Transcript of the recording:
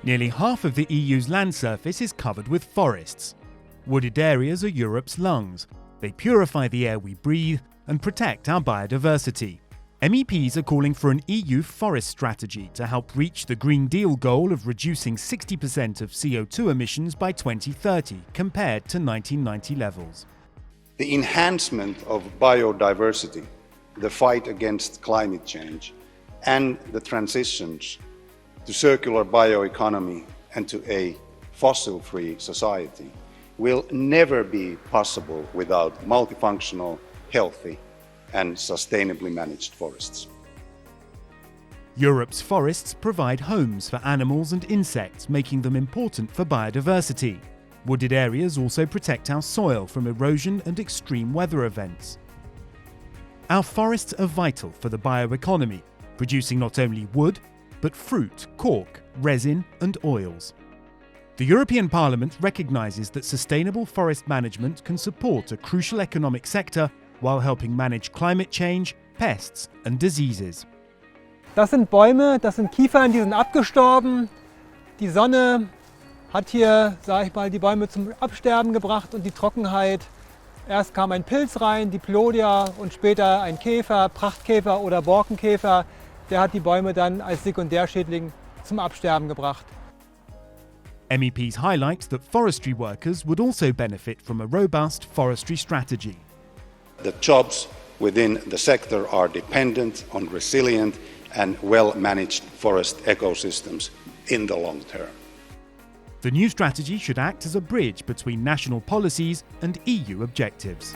Nearly half of the EU's land surface is covered with forests. Wooded areas are Europe's lungs. They purify the air we breathe and protect our biodiversity. MEPs are calling for an EU forest strategy to help reach the Green Deal goal of reducing 60% of CO2 emissions by 2030 compared to 1990 levels. The enhancement of biodiversity, the fight against climate change, and the transitions to circular bioeconomy and to a fossil-free society will never be possible without multifunctional, healthy, and sustainably managed forests. Europe's forests provide homes for animals and insects, making them important for biodiversity. Wooded areas also protect our soil from erosion and extreme weather events. Our forests are vital for the bioeconomy, producing not only wood, but fruit, cork, resin and oils. The European Parliament recognises that sustainable forest management can support a crucial economic sector while helping manage climate change, pests and diseases. Das sind Bäume, das sind Kiefern, die sind abgestorben. Die Sonne hat hier, sage ich mal, die Bäume zum Absterben gebracht und die Trockenheit. Erst kam ein Pilz rein, Diplodia, und später ein Käfer, Prachtkäfer oder Borkenkäfer. Der hat die Bäume dann als Sekundärschädling zum Absterben gebracht. MEPs highlight that forestry workers would also benefit from a robust forestry strategy. The jobs within the sector are dependent on resilient and well-managed forest ecosystems in the long term. The new strategy should act as a bridge between national policies and EU objectives.